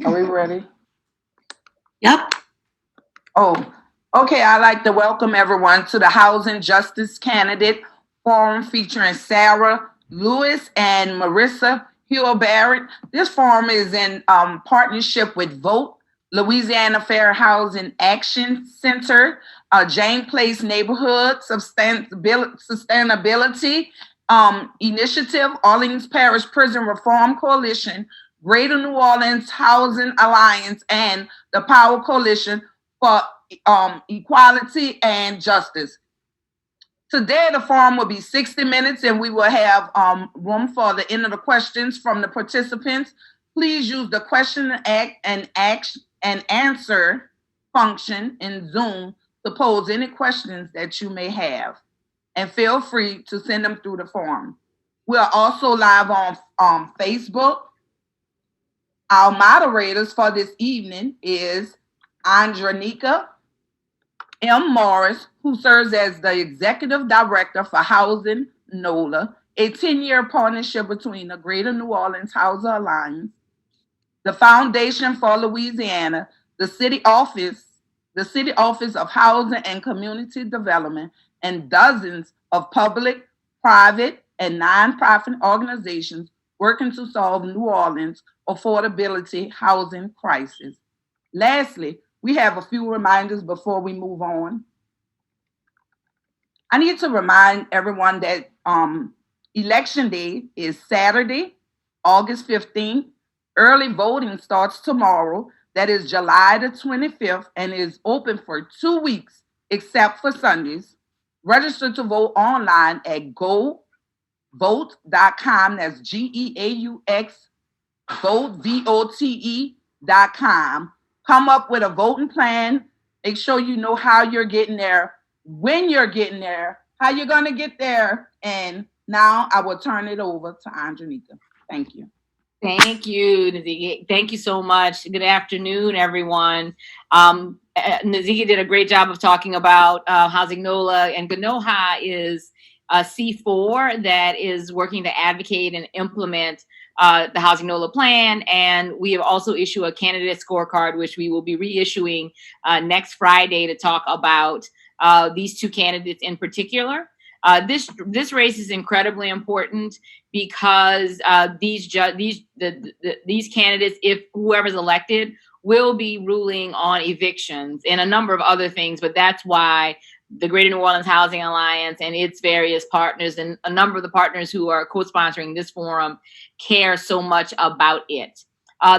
Are we ready? Yep. Oh, okay. I'd like to welcome everyone to the Housing Justice Candidate Forum featuring Sara Lewis and Marissa Hutabarat. This forum is in partnership with Vote, Louisiana Fair Housing Action Center, Jane Place Neighborhood Sustainability Initiative, Orleans Parish Prison Reform Coalition, Greater New Orleans Housing Alliance, and the Power Coalition for equality and justice. Today, the forum will be 60 minutes and we will have room for the end of the questions from the participants. Please use the question and answer function in Zoom to pose any questions that you may have. And feel free to send them through the forum. We are also live on Facebook. Our moderators for this evening is Andronika M. Morris, who serves as the Executive Director for Housing NOLA, a 10-year partnership between the Greater New Orleans Housing Alliance, the Foundation for Louisiana, the City Office of Housing and Community Development, and dozens of public, private, and nonprofit organizations working to solve New Orleans' affordability housing crisis. Lastly, we have a few reminders before we move on. I need to remind everyone that Election Day is Saturday, August 15th. Early voting starts tomorrow. That is July the 25th and is open for 2 weeks except for Sundays. Register to vote online at govote.com. That's GEAUX, vote.com. Come up with a voting plan. Make sure you know how you're getting there, when you're getting there, how you're going to get there. And now I will turn it over to Andronika. Thank you. Thank you, Nazika. Thank you so much. Good afternoon, everyone. Nazika did a great job of talking about Housing NOLA, and GNOHA is a C4 that is working to advocate and implement the Housing NOLA plan. And we have also issued a candidate scorecard, which we will be reissuing next Friday to talk about these two candidates in particular. This race is incredibly important because these candidates, if whoever's elected, will be ruling on evictions and a number of other things. But that's why the Greater New Orleans Housing Alliance and its various partners and a number of the partners who are co-sponsoring this forum care so much about it.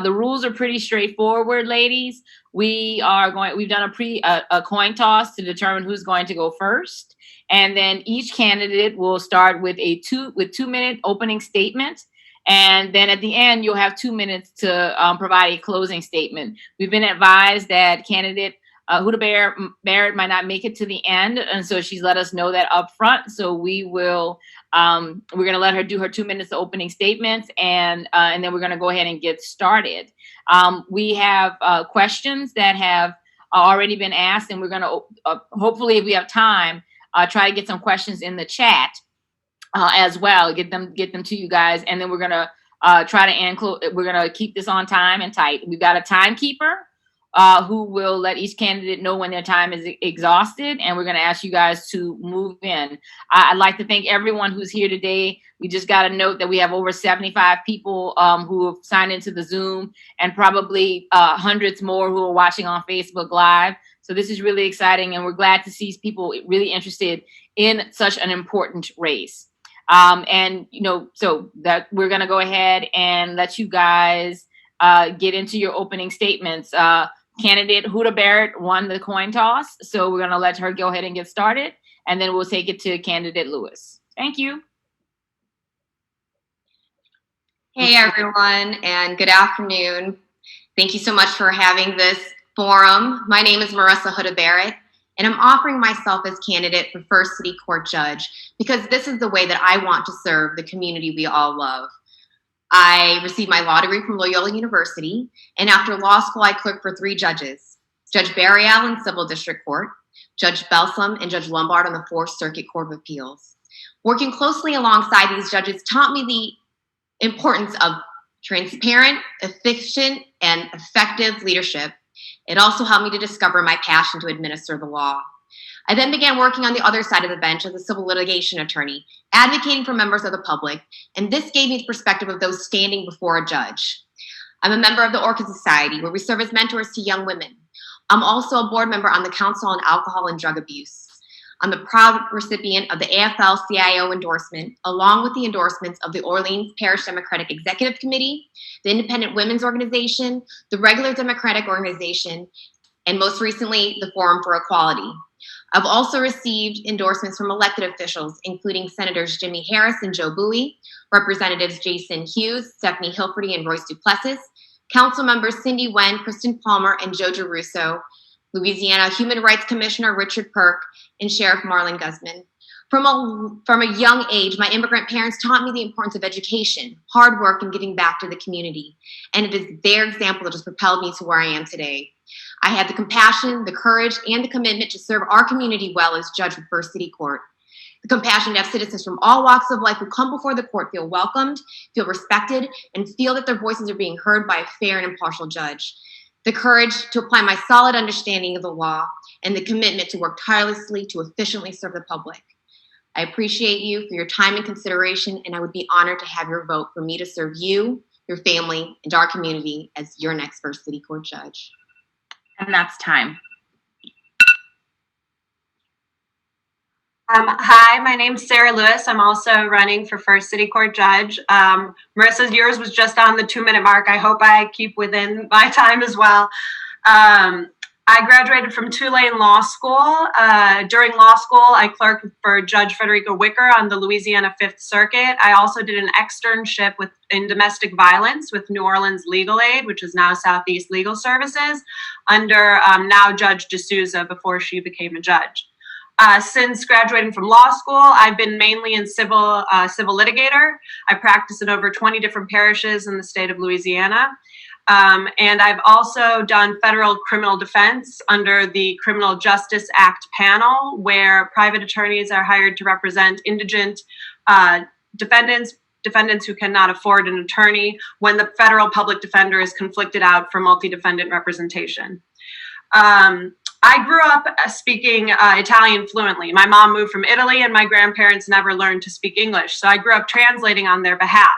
The rules are pretty straightforward, ladies. We've done a coin toss to determine who's going to go first. And then each candidate will start with a 2-minute opening statement. And then at the end, you'll have 2 minutes to provide a closing statement. We've been advised that candidate Hutabarat might not make it to the end, and so she's let us know that up front. So we're going to let her do her 2 minutes of opening statements, and then we're going to go ahead and get started. We have questions that have already been asked, and we're going to hopefully, if we have time, try to get some questions in the chat as well. Get them to you guys, and then we're going to try to we're going to keep this on time and tight. We've got a timekeeper who will let each candidate know when their time is exhausted, and we're going to ask you guys to move in. I'd like to thank everyone who's here today. We just got a note that we have over 75 people who have signed into the Zoom, and probably hundreds more who are watching on Facebook Live. So this is really exciting, and we're glad to see people really interested in such an important race. So that we're going to go ahead and let you guys get into your opening statements. Candidate Hutabarat won the coin toss, so we're going to let her go ahead and get started, and then we'll take it to candidate Lewis. Thank you. Hey, everyone, and good afternoon. Thank you so much for having this forum. My name is Marissa Hutabarat, and I'm offering myself as candidate for First City Court Judge because this is the way that I want to serve the community we all love. I received my law degree from Loyola University, and after law school, I clerked for 3 judges, Judge Barry Allen, Civil District Court, Judge Belsom, and Judge Lombard on the 4th Circuit Court of Appeals. Working closely alongside these judges taught me the importance of transparent, efficient, and effective leadership. It also helped me to discover my passion to administer the law. I then began working on the other side of the bench as a civil litigation attorney, advocating for members of the public, and this gave me the perspective of those standing before a judge. I'm a member of the Orchid Society, where we serve as mentors to young women. I'm also a board member on the Council on Alcohol and Drug Abuse. I'm a proud recipient of the AFL-CIO endorsement, along with the endorsements of the Orleans Parish Democratic Executive Committee, the Independent Women's Organization, the Regular Democratic Organization, and most recently, the Forum for Equality. I've also received endorsements from elected officials, including Senators Jimmy Harris and Joe Bowie, Representatives Jason Hughes, Stephanie Hilferty, and Royce Duplessis, Council members Cindy Wen, Kristen Palmer, and Joe Russo, Louisiana Human Rights Commissioner Richard Perk, and Sheriff Marlon Guzman. From a young age, my immigrant parents taught me the importance of education, hard work, and giving back to the community. And it is their example that has propelled me to where I am today. I had the compassion, the courage, and the commitment to serve our community well as judge of First City Court. The compassion to have citizens from all walks of life who come before the court feel welcomed, feel respected, and feel that their voices are being heard by a fair and impartial judge. The courage to apply my solid understanding of the law, and the commitment to work tirelessly to efficiently serve the public. I appreciate you for your time and consideration, and I would be honored to have your vote for me to serve you, your family, and our community as your next First City Court judge. And that's time. Hi, my name's Sara Lewis. I'm also running for First City Court Judge. Marissa, yours was just on the 2-minute mark. I hope I keep within my time as well. I graduated from Tulane Law School. During law school, I clerked for Judge Frederica Wicker on the Louisiana Fifth Circuit. I also did an externship in domestic violence with New Orleans Legal Aid, which is now Southeast Legal Services, under now Judge D'Souza before she became a judge. Since graduating from law school, I've been mainly in civil litigator. I practice in over 20 different parishes in the state of Louisiana. And I've also done federal criminal defense under the Criminal Justice Act panel, where private attorneys are hired to represent indigent defendants who cannot afford an attorney when the federal public defender is conflicted out for multi-defendant representation. I grew up speaking Italian fluently. My mom moved from Italy and my grandparents never learned to speak English, so I grew up translating on their behalf.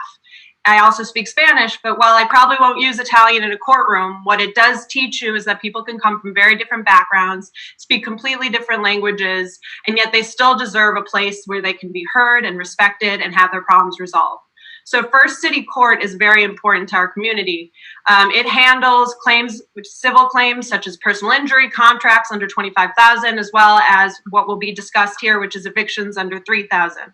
I also speak Spanish, but while I probably won't use Italian in a courtroom, what it does teach you is that people can come from very different backgrounds, speak completely different languages, and yet they still deserve a place where they can be heard and respected and have their problems resolved. So First City Court is very important to our community. It handles claims, civil claims such as personal injury, contracts under $25,000, as well as what will be discussed here, which is evictions under $3,000.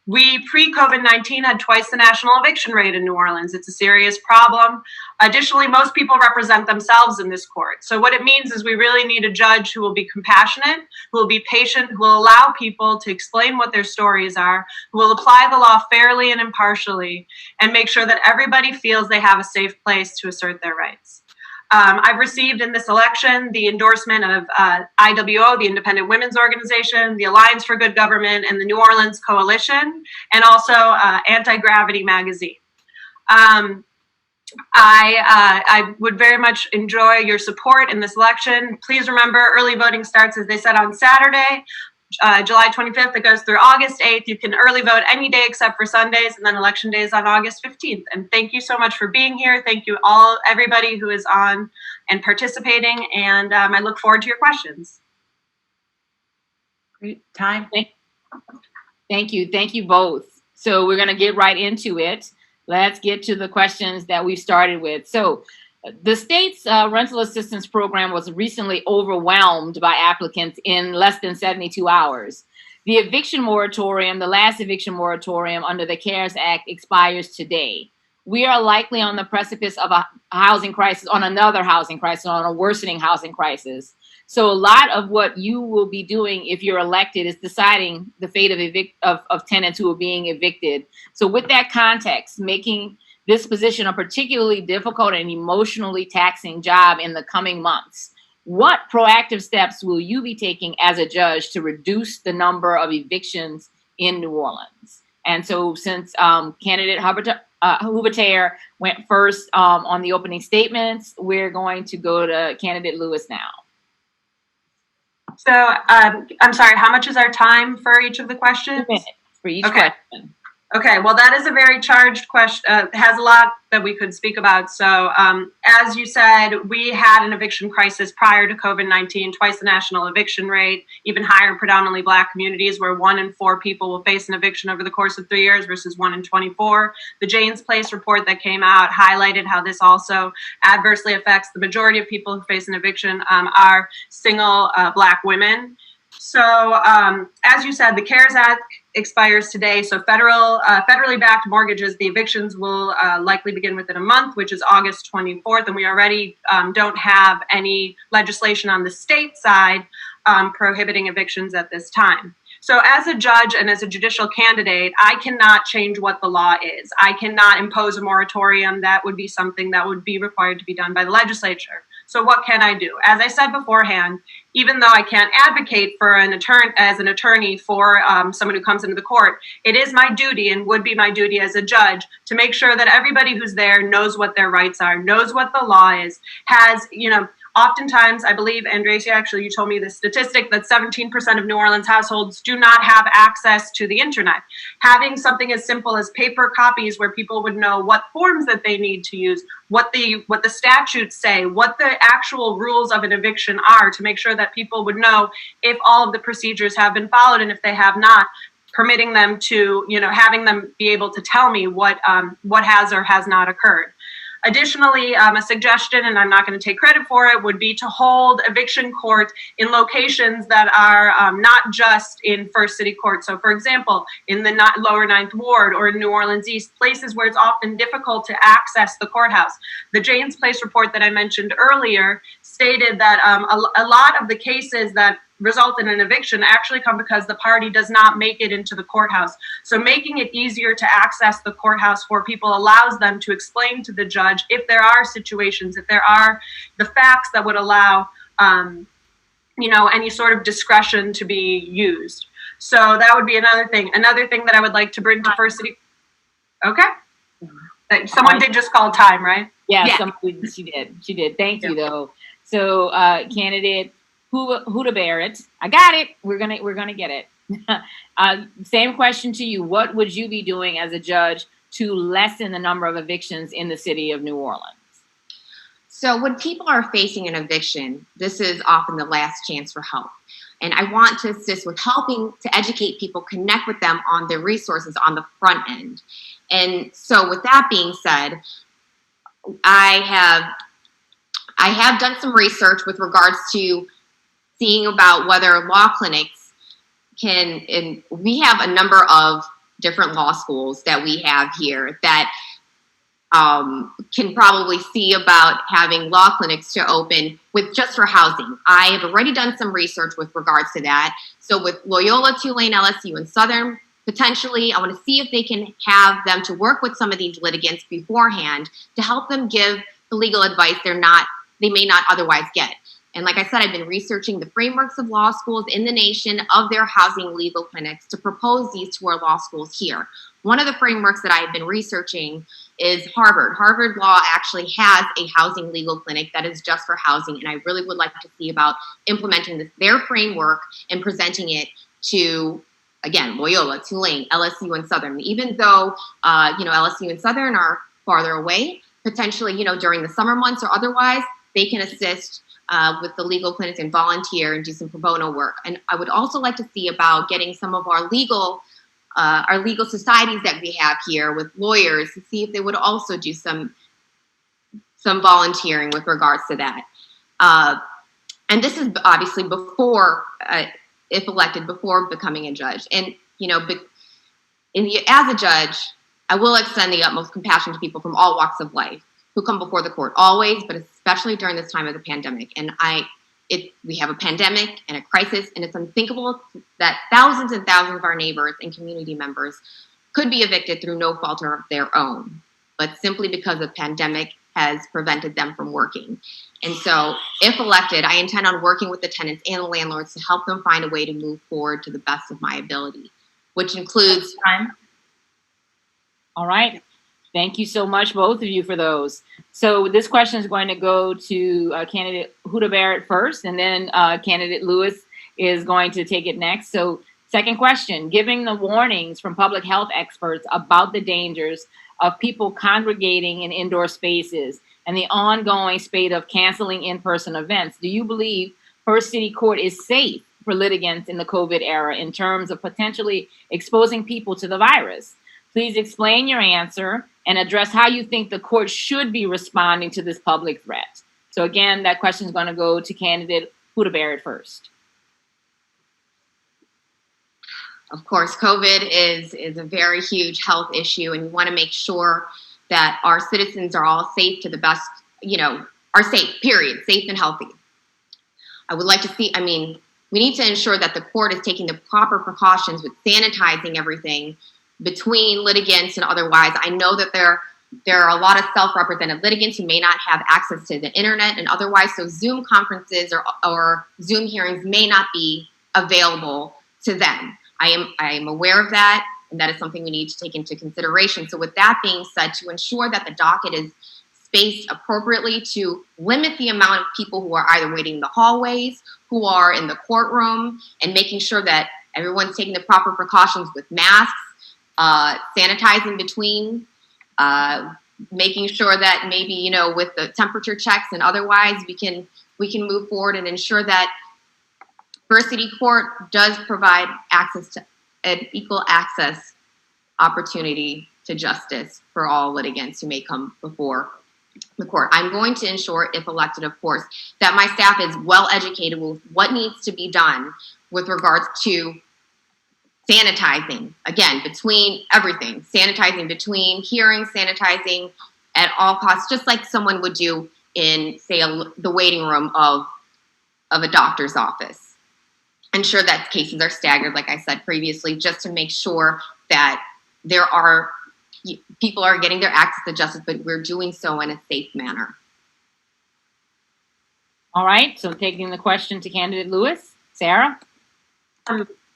We, pre-COVID-19, had twice the national eviction rate in New Orleans. It's a serious problem. Additionally, most people represent themselves in this court. So what it means is we really need a judge who will be compassionate, who will be patient, who will allow people to explain what their stories are, who will apply the law fairly and impartially, and make sure that everybody feels they have a safe place to assert their rights. I've received in this election the endorsement of IWO, the Independent Women's Organization, the Alliance for Good Government, and the New Orleans Coalition, and also Anti-Gravity magazine. I would very much enjoy your support in this election. Please remember, early voting starts, as they said, on Saturday, July 25th. It goes through August 8th. You can early vote any day except for Sundays, and then election day is on August 15th. And thank you so much for being here. Thank you everybody who is on and participating, and I look forward to your questions. Great. Time. Thank you both. So we're going to get right into it. Let's get to the questions that we started with. So the state's rental assistance program was recently overwhelmed by applicants in less than 72 hours. The eviction moratorium, the last eviction moratorium under the CARES Act, expires today. We are likely on the precipice of a housing crisis, on another housing crisis, on a worsening housing crisis. So a lot of what you will be doing if you're elected is deciding the fate of tenants who are being evicted. So with that context, making this position a particularly difficult and emotionally taxing job in the coming months, what proactive steps will you be taking as a judge to reduce the number of evictions in New Orleans? And so since candidate Hutabarat went first on the opening statements. We're going to go to candidate Lewis now. So I'm sorry, how much is our time for each of the questions? 2 minutes for each Okay. question. Okay, well, that is a very charged question. Has a lot that we could speak about. So, as you said, we had an eviction crisis prior to COVID-19, twice the national eviction rate, even higher in predominantly Black communities, where 1 in 4 people will face an eviction over the course of 3 years versus 1 in 24. The Jane's Place report that came out highlighted how this also adversely affects the majority of people who face an eviction are single Black women. So, as you said, the CARES Act expires today. So federally backed mortgages, the evictions will likely begin within a month, which is August 24th. And we already don't have any legislation on the state side prohibiting evictions at this time. So as a judge and as a judicial candidate, I cannot change what the law is. I cannot impose a moratorium. That would be something that would be required to be done by the legislature. So what can I do? As I said beforehand, even though I can't advocate for an attorney for someone who comes into the court, it is my duty and would be my duty as a judge to make sure that everybody who's there knows what their rights are, knows what the law is, has, oftentimes, I believe, Andres, actually, you told me the statistic that 17% of New Orleans households do not have access to the internet. Having something as simple as paper copies where people would know what forms that they need to use, what the statutes say, what the actual rules of an eviction are, to make sure that people would know if all of the procedures have been followed, and if they have not, permitting them to, having them be able to tell me what has or has not occurred. Additionally, a suggestion, and I'm not going to take credit for it, would be to hold eviction court in locations that are not just in First City Court. So, for example, in the lower 9th Ward or in New Orleans East, places where it's often difficult to access the courthouse. The Jane's Place report that I mentioned earlier stated that a lot of the cases that result in an eviction actually come because the party does not make it into the courthouse. So making it easier to access the courthouse for people allows them to explain to the judge if there are situations, if there are the facts that would allow, any sort of discretion to be used. So that would be another thing. Another thing that I would like to bring to First City. Okay. Someone did just call time, right? Yeah. She did. Thank you, though. So, candidate Hutabarat, I got it. We're gonna get it. Same question to you. What would you be doing as a judge to lessen the number of evictions in the city of New Orleans? So when people are facing an eviction, this is often the last chance for help. And I want to assist with helping to educate people, connect with them on their resources on the front end. And so with that being said, I have done some research with regards to seeing about whether law clinics and we have a number of different law schools that we have here that can probably see about having law clinics to open with just for housing. I have already done some research with regards to that. So with Loyola, Tulane, LSU, and Southern, potentially, I want to see if they can have them to work with some of these litigants beforehand to help them give the legal advice they may not otherwise get. And like I said, I've been researching the frameworks of law schools in the nation of their housing legal clinics to propose these to our law schools here. One of the frameworks that I've been researching is Harvard. Harvard Law actually has a housing legal clinic that is just for housing, and I really would like to see about implementing their framework and presenting it to, again, Loyola, Tulane, LSU, and Southern. Even though, LSU and Southern are farther away, potentially, during the summer months or otherwise, they can assist with the legal clinics and volunteer and do some pro bono work. And I would also like to see about getting some of our legal societies that we have here with lawyers to see if they would also do some volunteering with regards to that. And this is obviously before, if elected, before becoming a judge. And, as a judge, I will extend the utmost compassion to people from all walks of life who come before the court always, but especially during this time of the pandemic. And we have a pandemic and a crisis, and it's unthinkable that thousands and thousands of our neighbors and community members could be evicted through no fault of their own, but simply because the pandemic has prevented them from working. And so, if elected, I intend on working with the tenants and the landlords to help them find a way to move forward to the best of my ability, which includes time. All right. Thank you so much, both of you, for those. So this question is going to go to candidate Hutabarat first, and then candidate Lewis is going to take it next. So second question, giving the warnings from public health experts about the dangers of people congregating in indoor spaces and the ongoing spate of canceling in-person events, do you believe First City Court is safe for litigants in the COVID era in terms of potentially exposing people to the virus? Please explain your answer and address how you think the court should be responding to this public threat. So again, that question is going to go to candidate Hutabarat first. Of course, COVID is a very huge health issue, and we want to make sure that our citizens are all safe to the best, are safe, period, safe and healthy. I would like to see, we need to ensure that the court is taking the proper precautions with sanitizing everything between litigants and otherwise. I know that there are a lot of self-represented litigants who may not have access to the internet and otherwise, so Zoom conferences or Zoom hearings may not be available to them. I am aware of that, and that is something we need to take into consideration. So with that being said, to ensure that the docket is spaced appropriately, to limit the amount of people who are either waiting in the hallways, who are in the courtroom, and making sure that everyone's taking the proper precautions with masks, sanitizing between, making sure that maybe, with the temperature checks and otherwise, we can move forward and ensure that First City Court does provide access to an equal access opportunity to justice for all litigants who may come before the court. I'm going to ensure, if elected, of course, that my staff is well educated with what needs to be done with regards to sanitizing, again, between everything, sanitizing between hearings, sanitizing at all costs, just like someone would do in, say, the waiting room of a doctor's office. Ensure that cases are staggered, like I said previously, just to make sure that people are getting their access to justice, but we're doing so in a safe manner. All right, so taking the question to candidate Lewis. Sarah?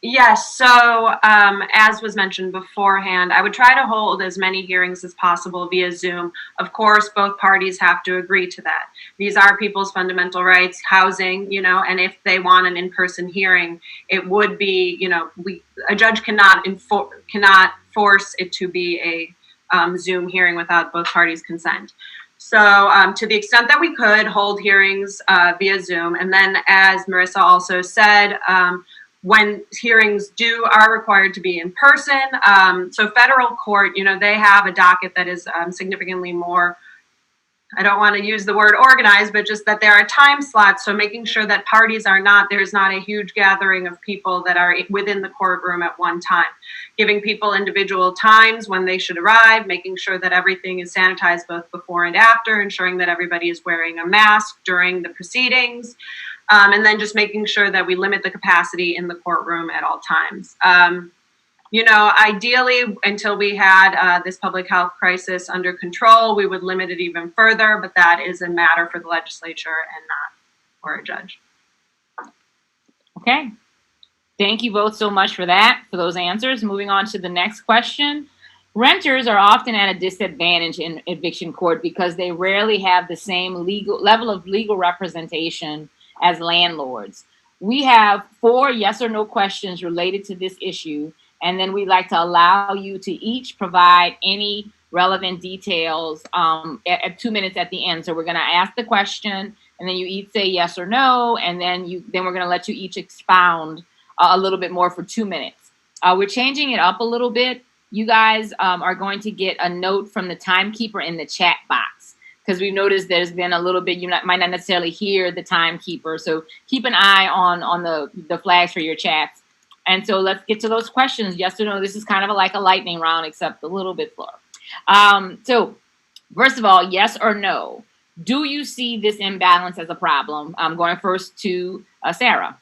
Yes, so as was mentioned beforehand, I would try to hold as many hearings as possible via Zoom. Of course, both parties have to agree to that. These are people's fundamental rights, housing, and if they want an in-person hearing, it would be, a judge cannot force it to be a Zoom hearing without both parties' consent. So to the extent that we could hold hearings via Zoom, and then as Marissa also said, when hearings are required to be in person. So federal court, they have a docket that is significantly more, I don't want to use the word organized, but just that there are time slots. So making sure that there's not a huge gathering of people that are within the courtroom at one time. Giving people individual times when they should arrive, making sure that everything is sanitized both before and after, ensuring that everybody is wearing a mask during the proceedings. And then just making sure that we limit the capacity in the courtroom at all times. Ideally, until we had this public health crisis under control, we would limit it even further, but that is a matter for the legislature and not for a judge. Okay. Thank you both so much for those answers. Moving on to the next question. Renters are often at a disadvantage in eviction court because they rarely have the same level of legal representation as landlords. We have 4 yes or no questions related to this issue, and then we'd like to allow you to each provide any relevant details at 2 minutes at the end. So we're going to ask the question, and then you each say yes or no, and then we're going to let you each expound a little bit more for 2 minutes. We're changing it up a little bit. You guys are going to get a note from the timekeeper in the chat box, because we've noticed there's been a little bit, might not necessarily hear the timekeeper. So keep an eye on the flags for your chats. And so let's get to those questions. Yes or no. This is kind of like a lightning round, except a little bit slower. So first of all, yes or no. Do you see this imbalance as a problem? I'm going first to Sarah.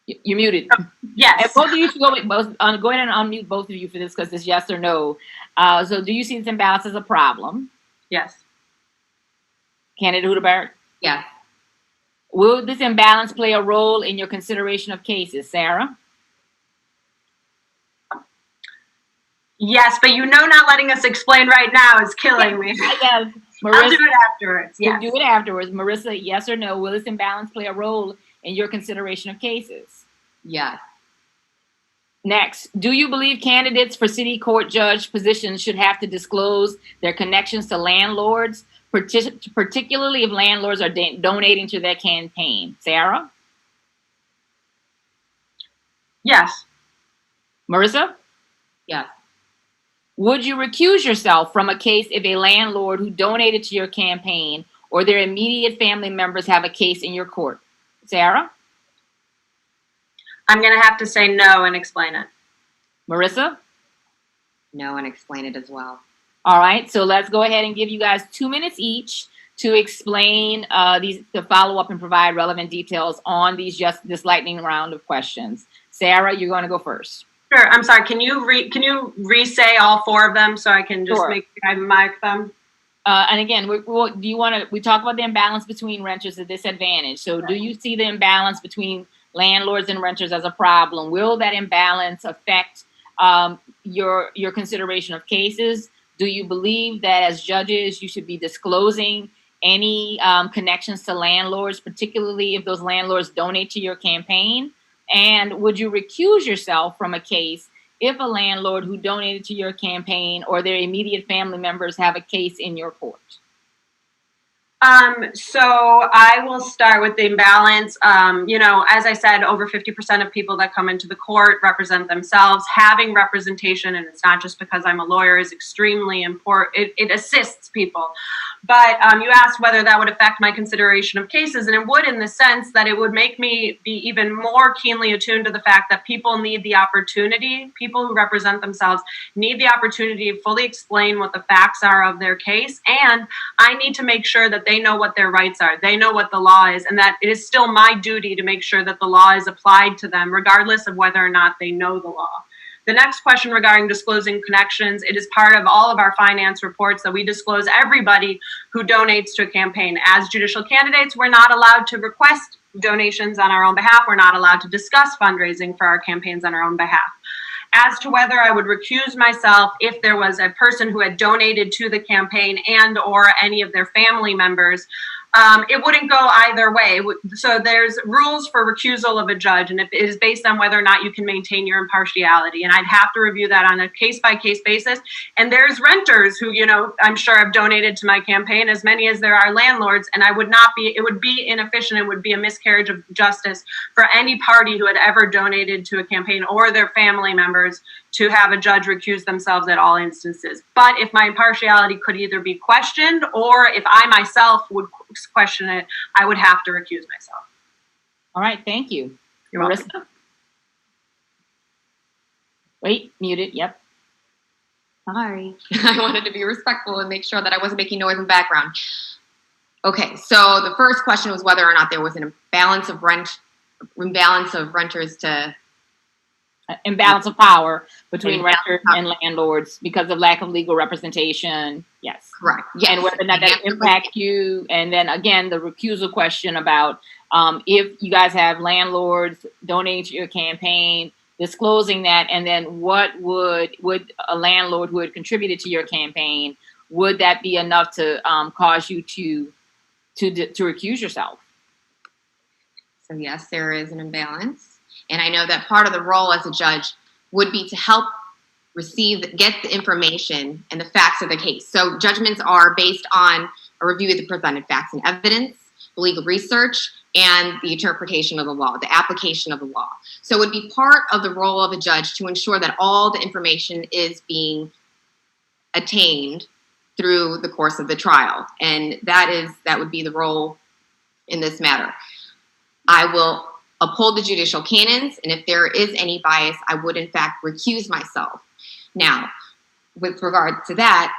You're muted. Yes. And both of you should go ahead and unmute both of you for this, because it's yes or no. So do you see this imbalance as a problem? Yes. Candidate Hutabarat? Yes. Will this imbalance play a role in your consideration of cases? Sarah? Yes, but not letting us explain right now is killing me. Yes. I'll do it afterwards. We'll Yes. do it afterwards. Marissa, yes or no? Will this imbalance play a role in your consideration of cases? Yes. Next, do you believe candidates for city court judge positions should have to disclose their connections to landlords, particularly if landlords are donating to their campaign? Sarah? Yes. Marissa? Yes. Would you recuse yourself from a case if a landlord who donated to your campaign or their immediate family members have a case in your court? Sarah? I'm going to have to say no and explain it. Marissa? No, and explain it as well. All right, so let's go ahead and give you guys 2 minutes each to explain to follow up and provide relevant details on this lightning round of questions. Sarah, you're going to go first. Sure. I'm sorry. Can you re-say all 4 of them so I can just mark them? And again, we talk about the imbalance between renters, the disadvantage. So do you see the imbalance between landlords and renters as a problem? Will that imbalance affect your consideration of cases? Do you believe that as judges, you should be disclosing any connections to landlords, particularly if those landlords donate to your campaign? And would you recuse yourself from a case if a landlord who donated to your campaign or their immediate family members have a case in your court? So I will start with the imbalance. As I said, over 50% of people that come into the court represent themselves. Having representation, and it's not just because I'm a lawyer, is extremely important. It assists people. But you asked whether that would affect my consideration of cases, and it would, in the sense that it would make me be even more keenly attuned to the fact that people need the opportunity, people who represent themselves need the opportunity to fully explain what the facts are of their case, and I need to make sure that they know what their rights are, they know what the law is, and that it is still my duty to make sure that the law is applied to them, regardless of whether or not they know the law. The next question regarding disclosing connections, it is part of all of our finance reports that we disclose everybody who donates to a campaign. As judicial candidates, we're not allowed to request donations on our own behalf. We're not allowed to discuss fundraising for our campaigns on our own behalf. As to whether I would recuse myself if there was a person who had donated to the campaign and or any of their family members, it wouldn't go either way. So there's rules for recusal of a judge, and it is based on whether or not you can maintain your impartiality. And I'd have to review that on a case-by-case basis. And there's renters who, I'm sure have donated to my campaign, as many as there are landlords, and it would be inefficient. It would be a miscarriage of justice for any party who had ever donated to a campaign or their family members to have a judge recuse themselves at all instances. But if my impartiality could either be questioned or if I myself would question it, I would have to recuse myself. All right, thank you. You're Marissa? welcome. Wait, muted, yep. Sorry. I wanted to be respectful and make sure that I wasn't making noise in the background. Okay, so the first question was whether or not there was an imbalance of renters to... Imbalance of power between renters and landlords because of lack of legal representation. Yes. Correct. Yes. And whether or not that impacts you. And then again, the recusal question about if you guys have landlords donating to your campaign, disclosing that, and then what would a landlord who had contributed to your campaign, would that be enough to cause you to recuse yourself? So yes, there is an imbalance. And I know that part of the role as a judge would be to help get the information and the facts of the case. So judgments are based on a review of the presented facts and evidence, the legal research, and the interpretation of the law, the application of the law. So it would be part of the role of a judge to ensure that all the information is being attained through the course of the trial. And that would be the role in this matter. I will uphold the judicial canons, and if there is any bias, I would in fact recuse myself. Now, with regard to that,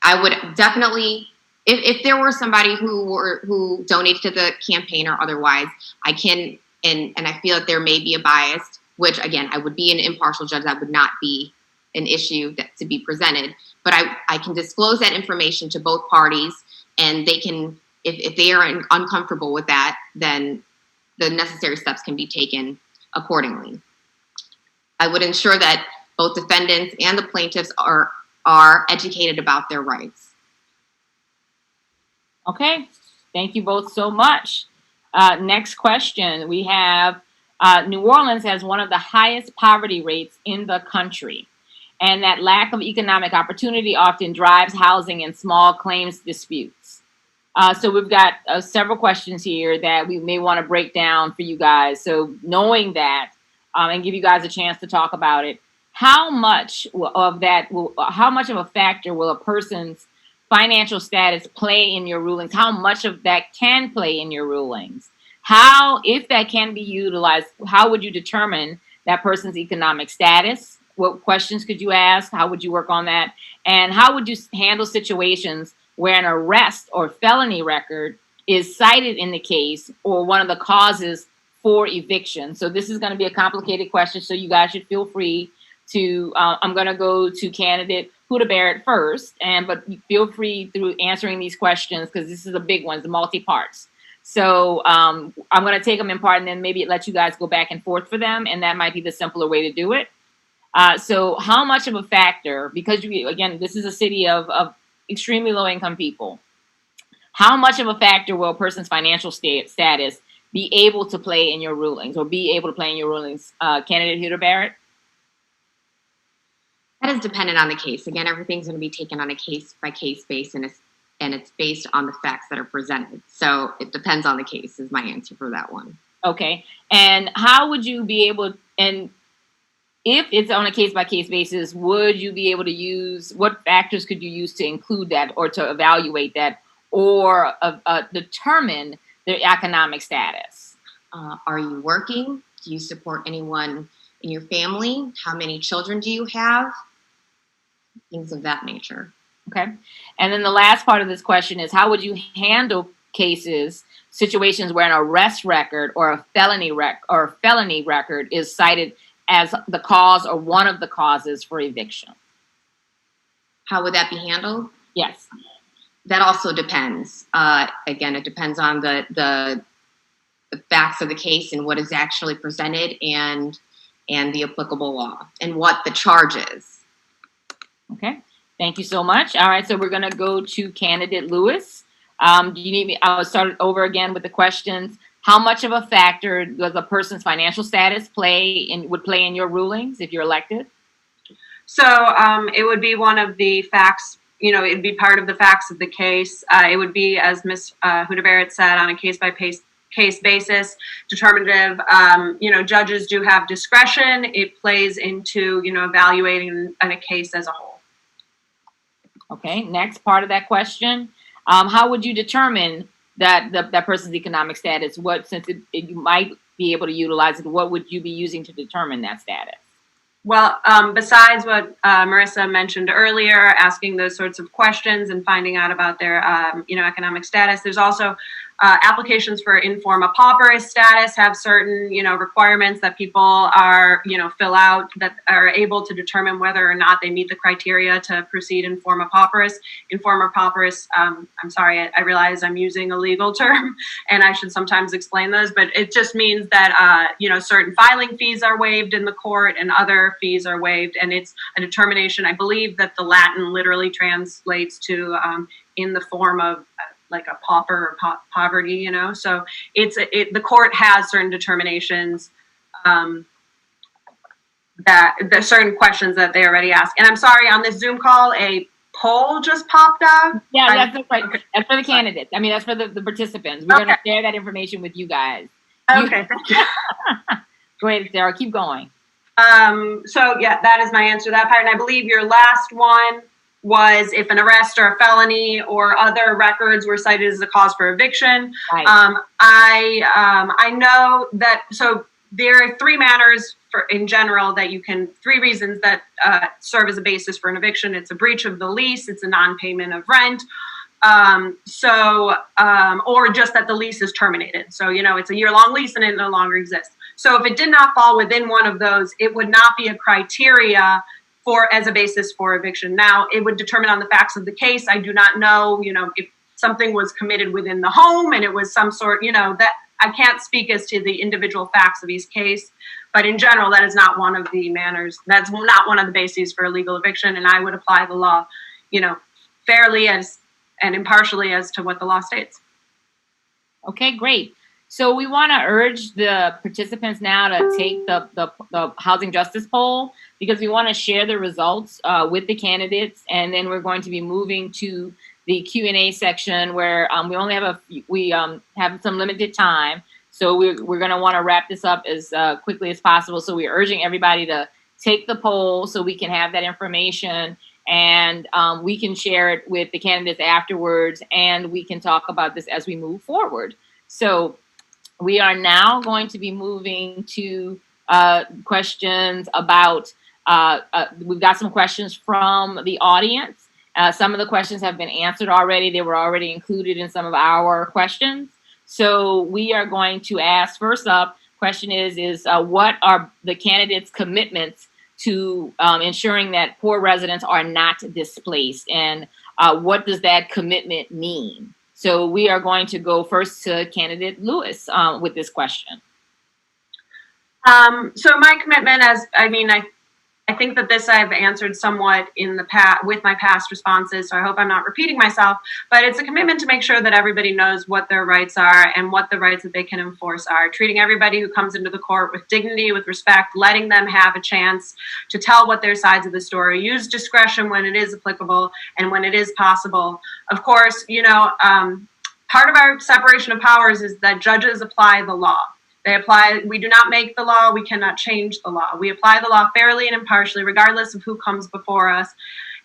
I would definitely, if there were somebody who donated to the campaign or otherwise, I can, and I feel that there may be a bias, which again, I would be an impartial judge, that would not be an issue to be presented, but I can disclose that information to both parties, and they can, if they are uncomfortable with that, then the necessary steps can be taken accordingly. I would ensure that Both defendants and the plaintiffs are educated about their rights. Okay, thank you both so much. Next question. We have New Orleans has one of the highest poverty rates in the country, and that lack of economic opportunity often drives housing and small claims disputes. So we've got several questions here that we may want to break down for you guys. So knowing that, and give you guys a chance to talk about it, how much of a factor will a person's financial status play in your rulings? How much of that can play in your rulings? How, if that can be utilized, how would you determine that person's economic status? What questions could you ask? How would you work on that? And how would you handle situations where an arrest or felony record is cited in the case or one of the causes for eviction? So this is going to be a complicated question, so you guys should feel free to, I'm going to go to candidate Hutabarat first, but feel free through answering these questions, because this is a big one, the multi-parts. So I'm going to take them in part and then maybe let you guys go back and forth for them, and that might be the simpler way to do it. So how much of a factor, because again, this is a city of extremely low-income people, how much of a factor will a person's financial status be able to play in your rulings, Candidate Hutabarat? That is dependent on the case. Again, everything's going to be taken on a case-by-case basis, and it's based on the facts that are presented. So it depends on the case is my answer for that one. Okay. And how would you be able, and if it's on a case-by-case basis, would you be able to use, what factors could you use to include that or to evaluate that or determine their economic status? Are you working? Do you support anyone in your family? How many children do you have? Things of that nature. Okay. And then the last part of this question is, how would you handle situations where an arrest record or a felony record is cited as the cause or one of the causes for eviction? How would that be handled? Yes. That also depends. Again, it depends on the facts of the case and what is actually presented and the applicable law and what the charge is. Okay. Thank you so much. All right. So we're going to go to candidate Lewis. Do you need me? I'll start over again with the questions. How much of a factor does a person's financial status would play in your rulings if you're elected? So it would be one of the facts, it'd be part of the facts of the case. It would be, as Ms. Hutabarat said, on a case basis, determinative. Judges do have discretion. It plays into, evaluating a case as a whole. Okay, next part of that question. How would you determine that person's economic status? Since you might be able to utilize it, what would you be using to determine that status? Well, besides what Marissa mentioned earlier, asking those sorts of questions and finding out about their, economic status, there's also applications for informa pauperis status have certain, requirements that people are, fill out that are able to determine whether or not they meet the criteria to proceed informa pauperis. Informa pauperis, I'm sorry, I realize I'm using a legal term and I should sometimes explain those, but it just means that, certain filing fees are waived in the court and other fees are waived. And it's a determination, I believe that the Latin literally translates to in the form of like a pauper or poverty, so the court has certain determinations that there's certain questions that they already asked. And I'm sorry, on this Zoom call, a poll just popped out. Yeah, that's right. Okay. That's for the candidates. I mean, that's for the participants. We're going to share that information with you guys. Okay, thank you. Go ahead, Sarah, keep going. So yeah, that is my answer to that part. And I believe your last one was if an arrest or a felony or other records were cited as a cause for eviction. Right. I know that, so there are three matters in general that three reasons that serve as a basis for an eviction. It's a breach of the lease, it's a non-payment of rent, or just that the lease is terminated. So, it's a year-long lease and it no longer exists. So if it did not fall within one of those, it would not be a criteria as a basis for eviction. Now, it would determine on the facts of the case. I do not know, if something was committed within the home and it was some sort, that I can't speak as to the individual facts of each case. But in general, that is not one of the manners. That's not one of the bases for illegal eviction. And I would apply the law, fairly and impartially as to what the law states. Okay, great. So we want to urge the participants now to take the housing justice poll, because we want to share the results with the candidates, and then we're going to be moving to the Q&A section where we only have have some limited time. So we're going to want to wrap this up as quickly as possible. So we're urging everybody to take the poll so we can have that information, and we can share it with the candidates afterwards, and we can talk about this as we move forward. So we are now going to be moving to questions about, we've got some questions from the audience. Some of the questions have been answered already. They were already included in some of our questions. So we are going to ask, first up, question is what are the candidates' commitments to ensuring that poor residents are not displaced? And what does that commitment mean? So we are going to go first to candidate Lewis with this question. So my commitment, I think that this I've answered somewhat in the past with my past responses, so I hope I'm not repeating myself, but it's a commitment to make sure that everybody knows what their rights are and what the rights that they can enforce are. Treating everybody who comes into the court with dignity, with respect, letting them have a chance to tell what their sides of the story. Use discretion when it is applicable and when it is possible. Of course, part of our separation of powers is that judges apply the law. We do not make the law. We cannot change the law. We apply the law fairly and impartially, regardless of who comes before us.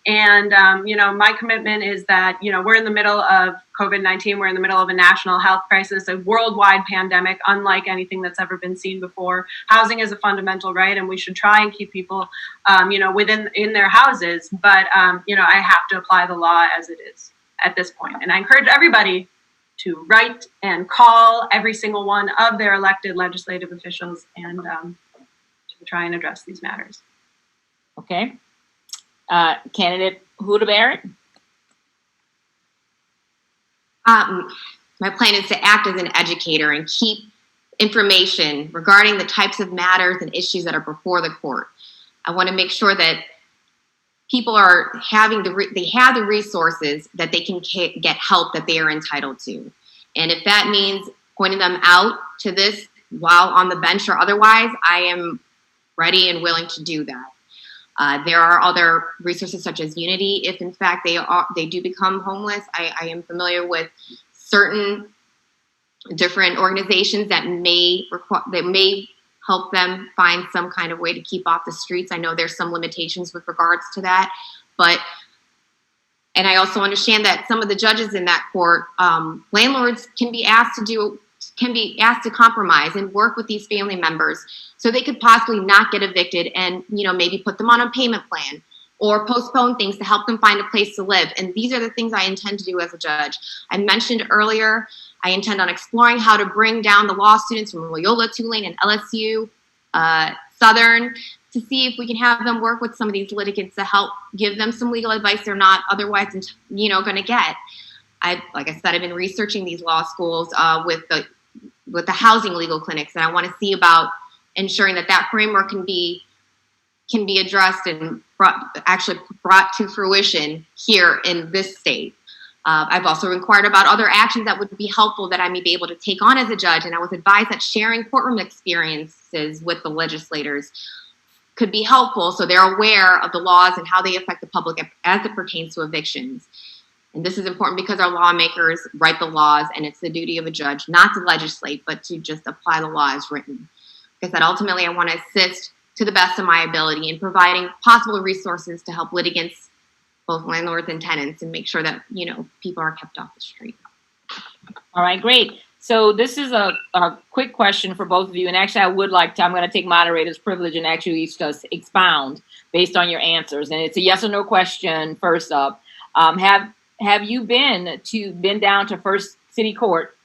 And, my commitment is that, we're in the middle of COVID-19. We're in the middle of a national health crisis, a worldwide pandemic, unlike anything that's ever been seen before. Housing is a fundamental right, and we should try and keep people, in their houses. But, I have to apply the law as it is at this point. And I encourage everybody to write and call every single one of their elected legislative officials and to try and address these matters. Okay. Candidate Hutabarat? My plan is to act as an educator and keep information regarding the types of matters and issues that are before the court. I want to make sure that people are having they have the resources that they can get help that they are entitled to. And if that means pointing them out to this while on the bench or otherwise, I am ready and willing to do that. There are other resources such as Unity. If in fact they do become homeless, I am familiar with certain different organizations that may help them find some kind of way to keep off the streets. I know there's some limitations with regards to that, and I also understand that some of the judges in that court, landlords can be asked to compromise and work with these family members so they could possibly not get evicted and, maybe put them on a payment plan or postpone things to help them find a place to live. And these are the things I intend to do as a judge. I mentioned earlier, I intend on exploring how to bring down the law students from Loyola, Tulane, and LSU, Southern, to see if we can have them work with some of these litigants to help give them some legal advice they're not otherwise, going to get. Like I said, I've been researching these law schools with the housing legal clinics, and I want to see about ensuring that framework can be addressed and brought to fruition here in this state. I've also inquired about other actions that would be helpful that I may be able to take on as a judge, and I was advised that sharing courtroom experiences with the legislators could be helpful so they're aware of the laws and how they affect the public as it pertains to evictions. And this is important because our lawmakers write the laws, and it's the duty of a judge not to legislate, but to just apply the law as written. Like I said, ultimately, I want to assist to the best of my ability in providing possible resources to help litigants, both landlords and tenants, and make sure that, people are kept off the street. All right, great. So this is a quick question for both of you. And actually, I'm going to take moderator's privilege and actually just expound based on your answers. And it's a yes or no question first up. Have you been down to First City Court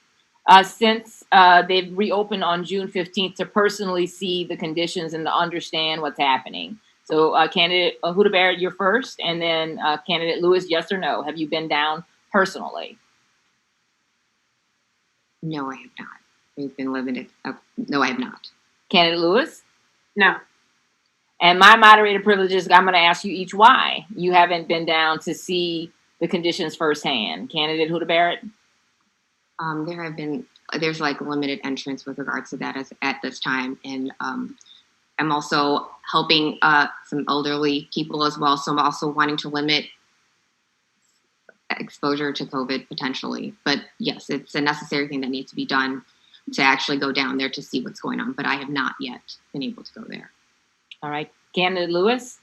since they've reopened on June 15th to personally see the conditions and to understand what's happening? So candidate Hutabarat, you're first, and then candidate Lewis, yes or no? Have you been down personally? No, I have not. We've been living it. No, I have not. Candidate Lewis? No. And my moderator privileges, I'm going to ask you each why you haven't been down to see the conditions firsthand. Candidate Hutabarat? There's like limited entrance with regards to that at this time. And I'm also helping some elderly people as well. So I'm also wanting to limit exposure to COVID potentially. But yes, it's a necessary thing that needs to be done to actually go down there to see what's going on. But I have not yet been able to go there. All right. Candidate Lewis?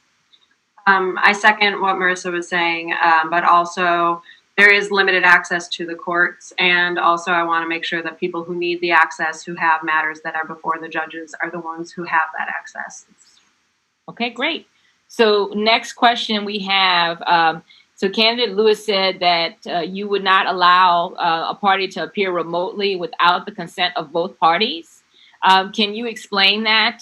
I second what Marissa was saying, but also there is limited access to the courts. And also I want to make sure that people who need the access, who have matters that are before the judges, are the ones who have that access. Okay, great. So next question we have, so candidate Lewis said that you would not allow a party to appear remotely without the consent of both parties. Can you explain that?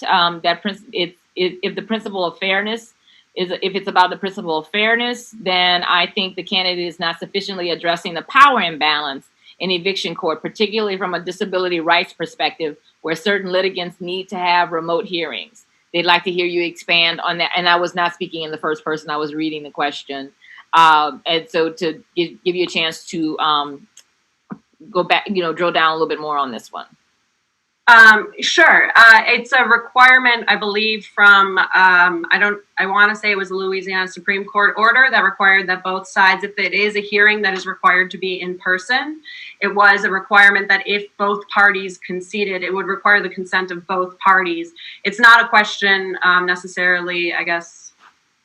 If the principle of fairness if it's about the principle of fairness, then I think the candidate is not sufficiently addressing the power imbalance in eviction court, particularly from a disability rights perspective, where certain litigants need to have remote hearings. They'd like to hear you expand on that. And I was not speaking in the first person, I was reading the question. And so to give you a chance to go back, drill down a little bit more on this one. Sure. It's a requirement, I believe, from, I want to say it was a Louisiana Supreme Court order that required that both sides, if it is a hearing that is required to be in person, it was a requirement that if both parties conceded, it would require the consent of both parties. It's not a question necessarily, I guess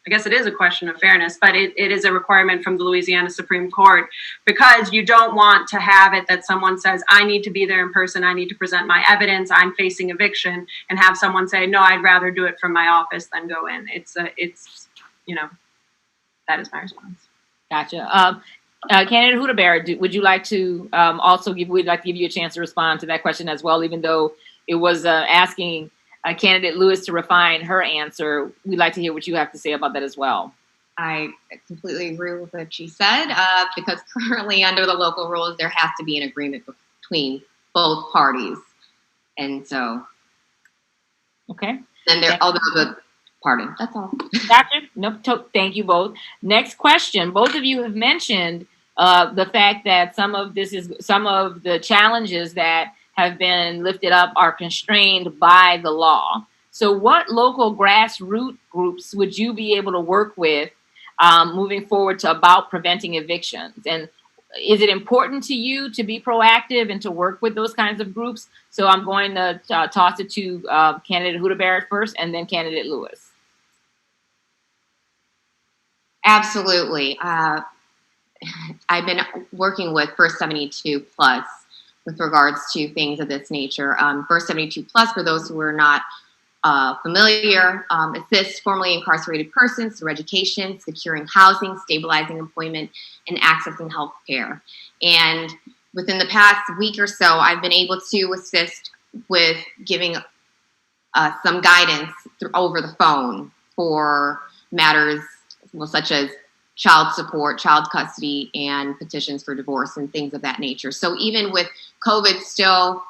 it is a question of fairness, but it is a requirement from the Louisiana Supreme Court, because you don't want to have it that someone says, I need to be there in person, I need to present my evidence, I'm facing eviction, and have someone say, no, I'd rather do it from my office than go in. That is my response. Gotcha. Candidate Hutabarat, would you like to we'd like to give you a chance to respond to that question as well, even though it was asking candidate Lewis to refine her answer. We'd like to hear what you have to say about that as well. I completely agree with what she said, because currently under the local rules, there has to be an agreement between both parties. And so. Okay. Then pardon, that's all. Doctor, thank you both. Next question. Both of you have mentioned the fact that some of the challenges that have been lifted up are constrained by the law. So what local grassroots groups would you be able to work with moving forward about preventing evictions? And is it important to you to be proactive and to work with those kinds of groups? So I'm going to toss it to candidate Hutabarat first and then candidate Lewis. Absolutely. I've been working with First 72 Plus with regards to things of this nature. First 72 Plus, for those who are not familiar, assists formerly incarcerated persons through education, securing housing, stabilizing employment, and accessing health care. And within the past week or so, I've been able to assist with giving some guidance over the phone for matters such as child support, child custody, and petitions for divorce and things of that nature. So even with COVID still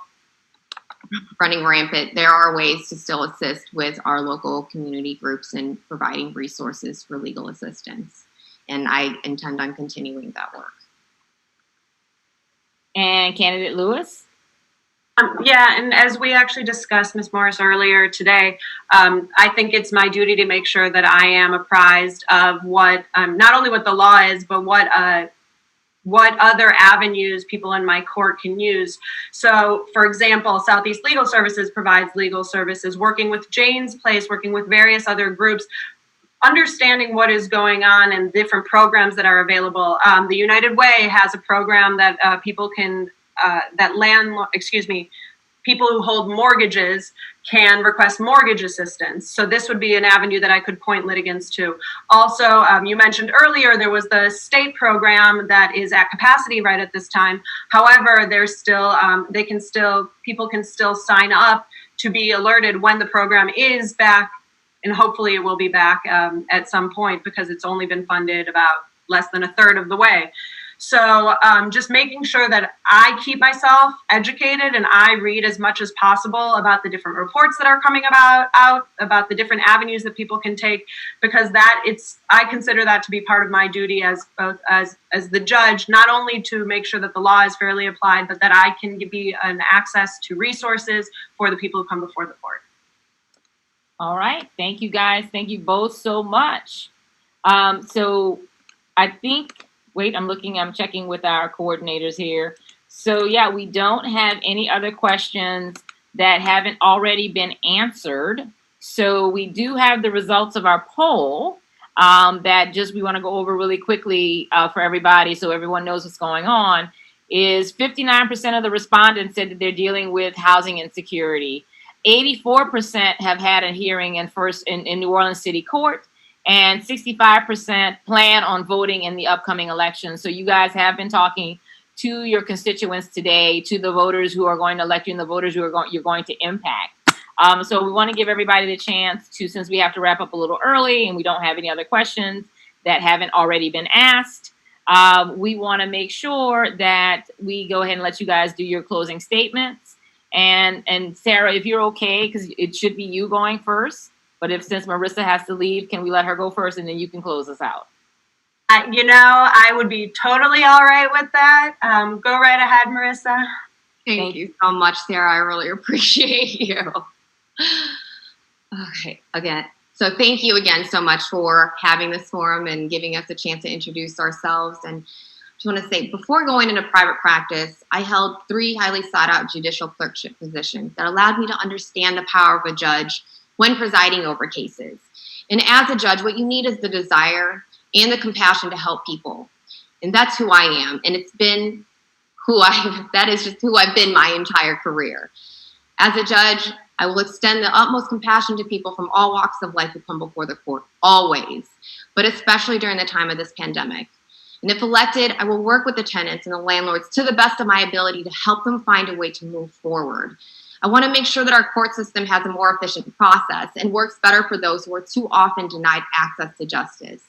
running rampant, there are ways to still assist with our local community groups and providing resources for legal assistance. And I intend on continuing that work. And candidate Lewis? And as we actually discussed, Ms. Morris, earlier today, I think it's my duty to make sure that I am apprised of what, not only what the law is, but what other avenues people in my court can use. So, for example, Southeast Legal Services provides legal services, working with Jane's Place, working with various other groups, understanding what is going on and different programs that are available. The United Way has a program that people can, people who hold mortgages can request mortgage assistance. So this would be an avenue that I could point litigants to. Also, you mentioned earlier, there was the state program that is at capacity right at this time. However, there's still, people can still sign up to be alerted when the program is back, and hopefully it will be back at some point, because it's only been funded about less than a third of the way. So just making sure that I keep myself educated and I read as much as possible about the different reports that are coming about the different avenues that people can take, because I consider that to be part of my duty as both as the judge, not only to make sure that the law is fairly applied, but that I can be an access to resources for the people who come before the court. All right. Thank you, guys. Thank you both so much. So I think, I'm checking with our coordinators here. So yeah, we don't have any other questions that haven't already been answered. So we do have the results of our poll that we want to go over really quickly for everybody so everyone knows what's going on. Is 59% of the respondents said that they're dealing with housing insecurity. 84% have had a hearing in New Orleans City Court, and 65% plan on voting in the upcoming election. So you guys have been talking to your constituents today, to the voters who are going to elect you and the voters who you're going to impact. So we want to give everybody the chance to, since we have to wrap up a little early and we don't have any other questions that haven't already been asked, we want to make sure that we go ahead and let you guys do your closing statements. And Sarah, if you're okay, because it should be you going first. But since Marissa has to leave, can we let her go first and then you can close us out? I would be totally all right with that. Go right ahead, Marissa. Thank you so much, Sarah. I really appreciate you. Okay, again. So thank you again so much for having this forum and giving us a chance to introduce ourselves. And I just want to say, before going into private practice, I held 3 highly sought out judicial clerkship positions that allowed me to understand the power of a judge when presiding over cases. And as a judge, what you need is the desire and the compassion to help people. And that's who I am. And that is just who I've been my entire career. As a judge, I will extend the utmost compassion to people from all walks of life who come before the court, always, but especially during the time of this pandemic. And if elected, I will work with the tenants and the landlords to the best of my ability to help them find a way to move forward. I want to make sure that our court system has a more efficient process and works better for those who are too often denied access to justice.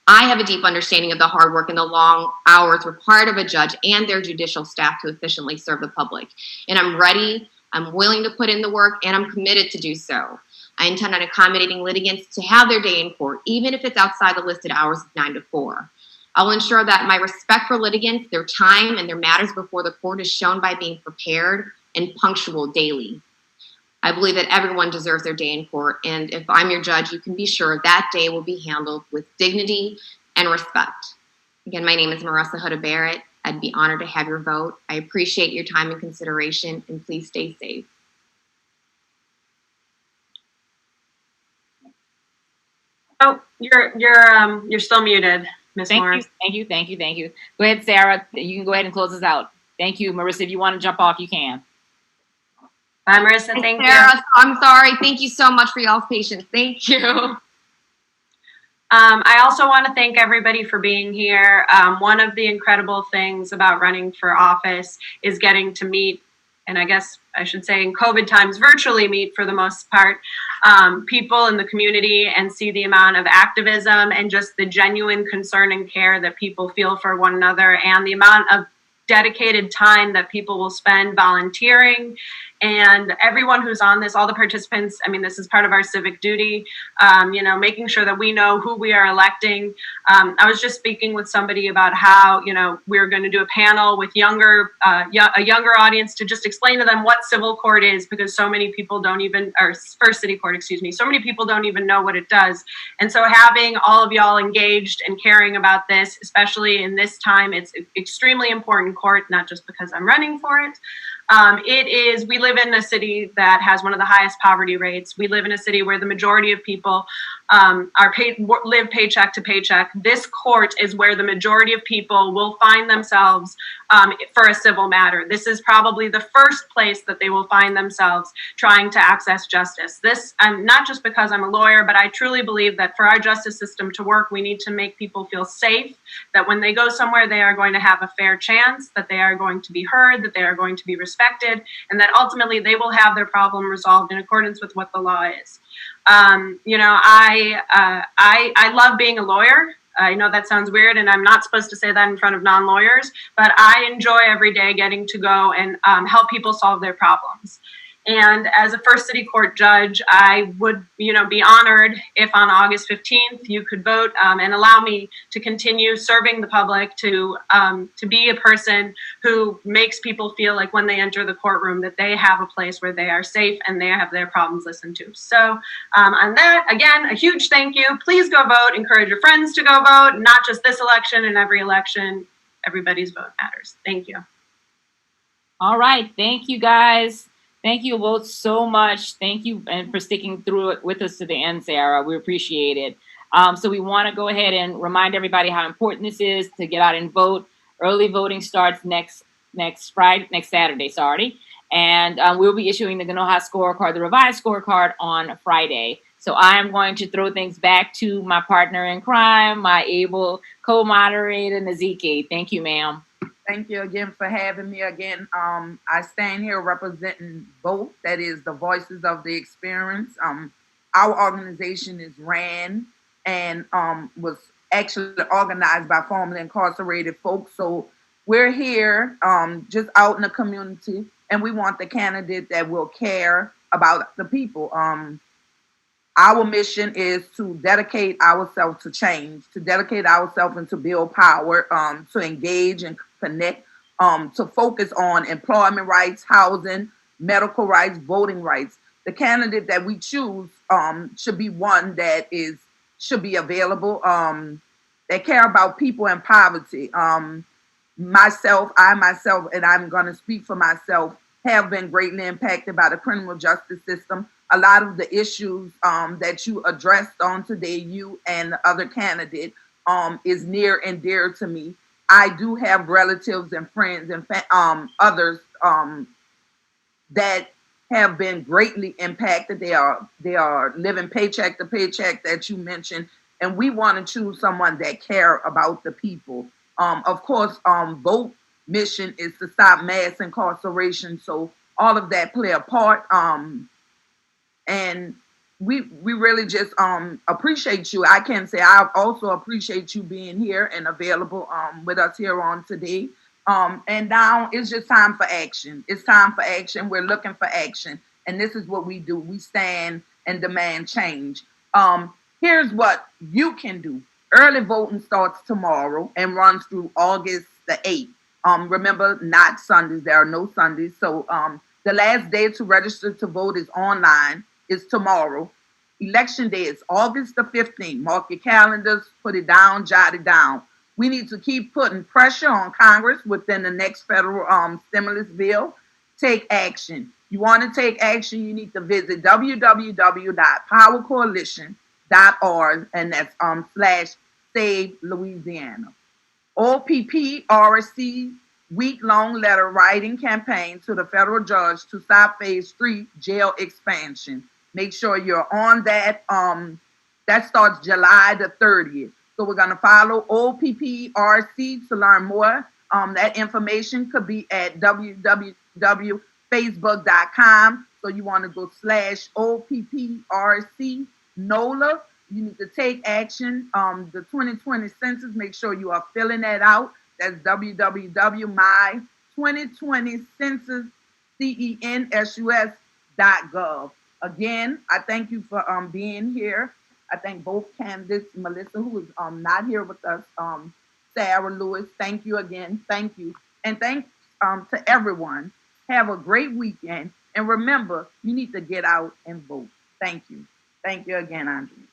I have a deep understanding of the hard work and the long hours required of a judge and their judicial staff to efficiently serve the public. And I'm ready, I'm willing to put in the work, and I'm committed to do so. I intend on accommodating litigants to have their day in court, even if it's outside the listed hours of 9 to 4. I will ensure that my respect for litigants, their time, and their matters before the court is shown by being prepared and punctual daily. I believe that everyone deserves their day in court, and if I'm your judge, you can be sure that day will be handled with dignity and respect. Again, my name is Marissa Hutabarat. I'd be honored to have your vote. I appreciate your time and consideration, and please stay safe. Oh, you're still muted, Ms. Morris. Thank you. Go ahead, Sarah. You can go ahead and close us out. Thank you, Marissa. If you want to jump off, you can. Bye, Marissa. Thank Sarah, you. I'm sorry. Thank you so much for y'all's patience. Thank you. I also want to thank everybody for being here. One of the incredible things about running for office is getting to meet, and I guess I should say in COVID times, virtually meet for the most part, people in the community and see the amount of activism and just the genuine concern and care that people feel for one another, and the amount of dedicated time that people will spend volunteering. And everyone who's on this, all the participants, I mean, this is part of our civic duty, making sure that we know who we are electing. I was just speaking with somebody about how, we're going to do a panel with a younger audience to just explain to them what civil court is, because so many people don't even, or first city court, so many people don't even know what it does. And so having all of y'all engaged and caring about this, especially in this time, it's extremely important court, not just because I'm running for it. We live in a city that has one of the highest poverty rates. We live in a city where the majority of people live paycheck to paycheck. This court is where the majority of people will find themselves for a civil matter. This is probably the first place that they will find themselves trying to access justice. This, not just because I'm a lawyer, but I truly believe that for our justice system to work, we need to make people feel safe, that when they go somewhere, they are going to have a fair chance, that they are going to be heard, that they are going to be respected, and that ultimately they will have their problem resolved in accordance with what the law is. I love being a lawyer. I know that sounds weird, and I'm not supposed to say that in front of non-lawyers, but I enjoy every day getting to go and help people solve their problems. And as a first city court judge, I would, be honored if on August 15th you could vote and allow me to continue serving the public, to be a person who makes people feel like when they enter the courtroom that they have a place where they are safe and they have their problems listened to. So on that, again, a huge thank you. Please go vote. Encourage your friends to go vote, not just this election and every election. Everybody's vote matters. Thank you. All right. Thank you, guys. Thank you both so much. Thank you and for sticking through it with us to the end, Sarah. We appreciate it. So we want to go ahead and remind everybody how important this is to get out and vote. Early voting starts next Saturday, and we'll be issuing the Genoha scorecard, the revised scorecard, on Friday. So I'm going to throw things back to my partner in crime, my able co-moderator, Nazike. Thank you, ma'am. Thank you again for having me again. I stand here representing both, that is the voices of the experience. Our organization is ran and was actually organized by formerly incarcerated folks. So we're here just out in the community, and we want the candidate that will care about the people. Our mission is to dedicate ourselves to change, to dedicate ourselves and to build power, to engage and connect, to focus on employment rights, housing, medical rights, voting rights. The candidate that we choose should be one that should be available, that care about people in poverty. I myself, and I'm going to speak for myself, have been greatly impacted by the criminal justice system. A lot of the issues that you addressed on today, you and the other candidate, is near and dear to me. I do have relatives and friends and others that have been greatly impacted. They are living paycheck to paycheck, that you mentioned, and we want to choose someone that care about the people. Of course, both mission is to stop mass incarceration, so all of that play a part. And we really just appreciate you. I can say I also appreciate you being here and available with us here on today. And now it's just time for action. It's time for action. We're looking for action. And this is what we do. We stand and demand change. Here's what you can do. Early voting starts tomorrow and runs through August the 8th. Remember, not Sundays. There are no Sundays. So the last day to register to vote is online. Is tomorrow. Election day is August the 15th. Mark your calendars, put it down, jot it down. We need to keep putting pressure on Congress within the next federal stimulus bill. Take action. You want to take action, you need to visit www.powercoalition.org, and that's /Save Louisiana. OPP-RC week-long letter writing campaign to the federal judge to stop phase 3 jail expansion. Make sure you're on that. That starts July the 30th. So we're going to follow OPP-RC to learn more. That information could be at www.facebook.com. So you want to go /OPP-RC NOLA. You need to take action. The 2020 census, make sure you are filling that out. That's www.my2020census.gov. Again, I thank you for being here. I thank both candidates, Melissa, who is not here with us, Sara Lewis. Thank you again. Thank you. And thanks to everyone. Have a great weekend. And remember, you need to get out and vote. Thank you. Thank you again, Andrea.